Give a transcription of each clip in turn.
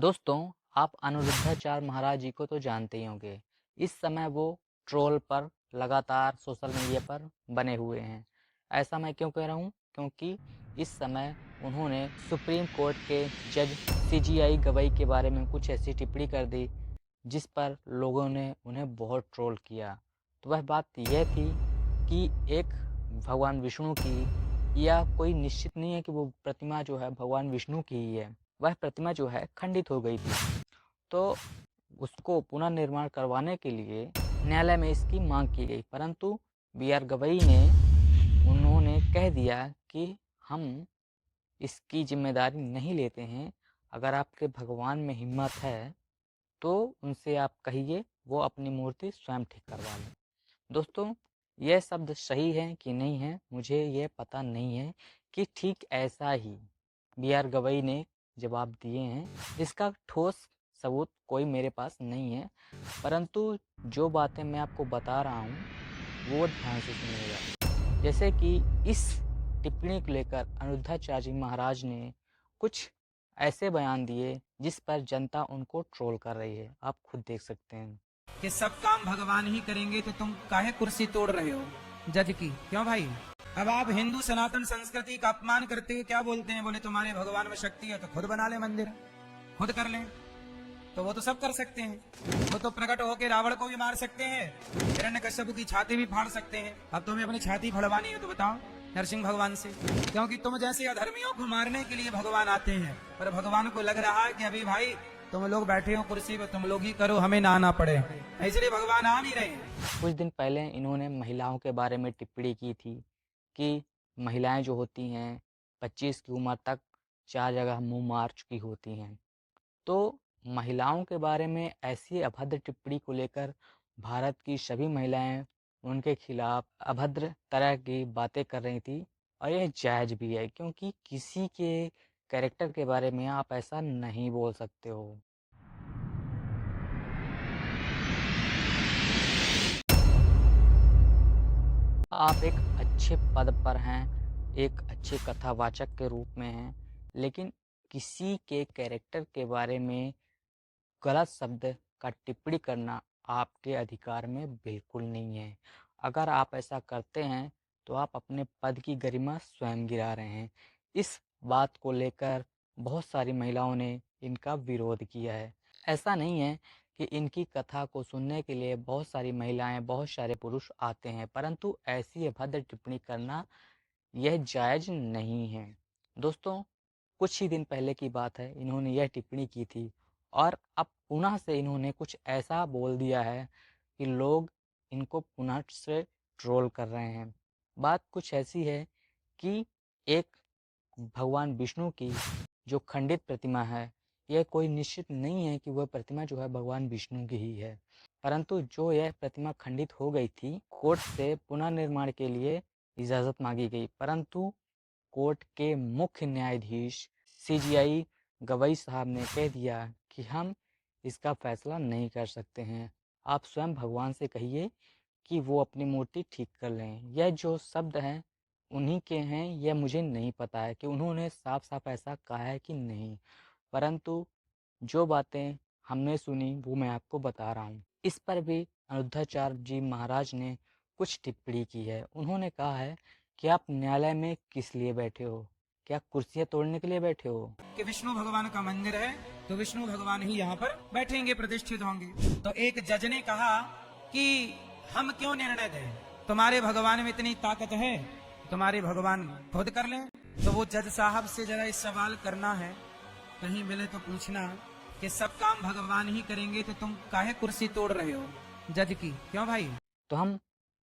दोस्तों, आप अनिरुद्धाचार्य महाराज जी को तो जानते ही होंगे। इस समय वो ट्रोल पर लगातार सोशल मीडिया पर बने हुए हैं। ऐसा मैं क्यों कह रहा हूँ? क्योंकि इस समय उन्होंने सुप्रीम कोर्ट के जज सीजीआई गवई के बारे में कुछ ऐसी टिप्पणी कर दी, जिस पर लोगों ने उन्हें बहुत ट्रोल किया। तो वह बात यह थी कि एक भगवान विष्णु की या कोई निश्चित नहीं है कि वो प्रतिमा जो है भगवान विष्णु की ही है। वह प्रतिमा जो है खंडित हो गई थी। तो उसको पुनर्निर्माण करवाने के लिए न्यायालय में इसकी मांग की गई, परंतु बी आर गवई ने उन्होंने कह दिया कि हम इसकी जिम्मेदारी नहीं लेते हैं। अगर आपके भगवान में हिम्मत है तो उनसे आप कहिए वो अपनी मूर्ति स्वयं ठीक करवा लें। दोस्तों, यह शब्द सही है कि नहीं है मुझे ये पता नहीं है कि ठीक ऐसा ही बी आर गवई ने जवाब दिए हैं। इसका ठोस सबूत कोई मेरे पास नहीं है, परंतु जो बातें मैं आपको बता रहा हूँ वो ध्यान से सुनिएगा। जैसे कि इस टिप्पणी को लेकर अनिरुद्धाचार्य जी महाराज ने कुछ ऐसे बयान दिए जिस पर जनता उनको ट्रोल कर रही है। आप खुद देख सकते हैं कि सब काम भगवान ही करेंगे तो तुम काहे कुर्सी तोड़ रहे हो जज की? क्यों भाई? अब आप हिंदू सनातन संस्कृति का अपमान करते हुए क्या बोलते हैं? बोले तुम्हारे भगवान में शक्ति है तो खुद बना ले मंदिर, खुद कर लें। तो वो तो सब कर सकते हैं। वो तो प्रकट होकर रावण को भी मार सकते हैं, हिरण्यकश्यप की छाती भी फाड़ सकते हैं। अब तुम्हें अपनी छाती फड़वानी है तो बताओ नरसिंह भगवान से, क्योंकि तुम जैसे अधर्मियों को मारने के लिए भगवान आते हैं। पर भगवान को लग रहा है कि अभी भाई तुम लोग बैठे हो कुर्सी पे, तुम लोग ही करो, हमें ना आना पड़े, इसलिए भगवान आ नहीं रहे। कुछ दिन पहले इन्होंने महिलाओं के बारे में टिप्पणी की थी कि महिलाएं जो होती हैं 25 की उम्र तक 4 जगह मुंह मार चुकी होती हैं। तो महिलाओं के बारे में ऐसी अभद्र टिप्पणी को लेकर भारत की सभी महिलाएं उनके खिलाफ अभद्र तरह की बातें कर रही थी, और यह जायज़ भी है क्योंकि किसी के कैरेक्टर के बारे में आप ऐसा नहीं बोल सकते हो। आप एक अच्छे पद पर हैं, एक अच्छे कथावाचक के रूप में हैं, लेकिन किसी के कैरेक्टर के बारे में गलत शब्द का टिप्पणी करना आपके अधिकार में बिल्कुल नहीं है। अगर आप ऐसा करते हैं तो आप अपने पद की गरिमा स्वयं गिरा रहे हैं। इस बात को लेकर बहुत सारी महिलाओं ने इनका विरोध किया है। ऐसा नहीं है कि इनकी कथा को सुनने के लिए बहुत सारी महिलाएं, बहुत सारे पुरुष आते हैं, परंतु ऐसी अभद्र टिप्पणी करना यह जायज़ नहीं है। दोस्तों, कुछ ही दिन पहले की बात है, इन्होंने यह टिप्पणी की थी और अब पुनः से इन्होंने कुछ ऐसा बोल दिया है कि लोग इनको पुनः से ट्रोल कर रहे हैं। बात कुछ ऐसी है कि एक भगवान विष्णु की जो खंडित प्रतिमा है, यह कोई निश्चित नहीं है कि वह प्रतिमा जो है भगवान विष्णु की ही है, परंतु जो यह प्रतिमा खंडित हो गई थी, कोर्ट से पुनर्निर्माण के लिए इजाज़त मांगी गई, परंतु कोर्ट के मुख्य न्यायाधीश सीजीआई गवई साहब ने कह दिया कि हम इसका फैसला नहीं कर सकते हैं। आप स्वयं भगवान से कहिए कि वो अपनी मूर्ति ठीक कर लें। यह जो शब्द हैं उन्हीं के हैं, यह मुझे नहीं पता है कि उन्होंने साफ साफ ऐसा कहा है कि नहीं, परंतु जो बातें हमने सुनी वो मैं आपको बता रहा हूँ। इस पर भी अनिरुद्धाचार्य जी महाराज ने कुछ टिप्पणी की है। उन्होंने कहा है कि आप न्यायालय में किस लिए बैठे हो? क्या कुर्सियाँ तोड़ने के लिए बैठे हो? कि विष्णु भगवान का मंदिर है तो विष्णु भगवान ही यहाँ पर बैठेंगे, प्रतिष्ठित होंगे। तो एक जज ने कहा कि हम क्यों निर्णय दें, तुम्हारे भगवान में इतनी ताकत है, तुम्हारे भगवान खुद कर लें। तो वो जज साहब से जरा इस सवाल करना है, कहीं मिले तो पूछना कि सब काम भगवान ही करेंगे तो तुम काहे कुर्सी तोड़ रहे हो जज की? क्यों भाई? तो हम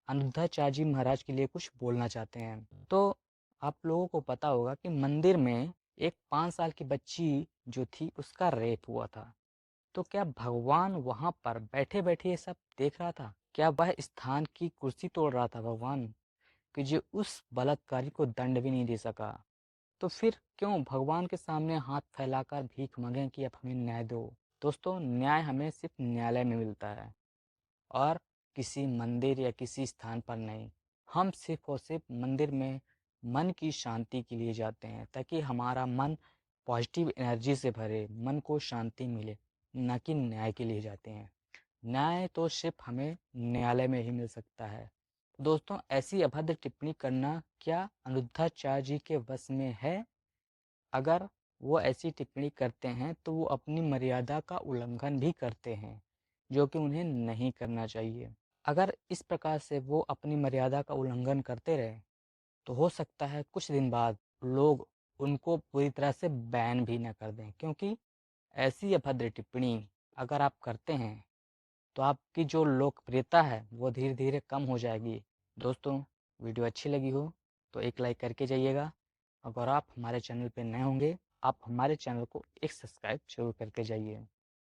अनिरुद्धाचार्य जी महाराज के लिए कुछ बोलना चाहते हैं। तो आप लोगों को पता होगा कि मंदिर में एक 5 साल की बच्ची जो थी उसका रेप हुआ था। तो क्या भगवान वहाँ पर बैठे-बैठे ये सब देख रहा था? क्या वह स्थान की कुर्सी तोड़ रहा था भगवान, कि जो उस बलात्कारी को दंड भी नहीं दे सका? तो फिर क्यों भगवान के सामने हाथ फैलाकर भीख मांगें कि आप हमें न्याय दो? दोस्तों, न्याय हमें सिर्फ न्यायालय में मिलता है और किसी मंदिर या किसी स्थान पर नहीं। हम सिर्फ और सिर्फ मंदिर में मन की शांति के लिए जाते हैं ताकि हमारा मन पॉजिटिव एनर्जी से भरे, मन को शांति मिले, न कि न्याय के लिए जाते हैं। न्याय तो सिर्फ हमें न्यायालय में ही मिल सकता है। दोस्तों, ऐसी अभद्र टिप्पणी करना क्या अनिरुद्धाचार्य जी के वश में है? अगर वो ऐसी टिप्पणी करते हैं तो वो अपनी मर्यादा का उल्लंघन भी करते हैं, जो कि उन्हें नहीं करना चाहिए। अगर इस प्रकार से वो अपनी मर्यादा का उल्लंघन करते रहे तो हो सकता है कुछ दिन बाद लोग उनको पूरी तरह से बैन भी न कर दें, क्योंकि ऐसी अभद्र टिप्पणी अगर आप करते हैं तो आपकी जो लोकप्रियता है वो धीरे धीरे कम हो जाएगी। दोस्तों, वीडियो अच्छी लगी हो तो एक लाइक करके जाइएगा। अगर आप हमारे चैनल पर नए होंगे, आप हमारे चैनल को एक सब्सक्राइब जरूर करके जाइए।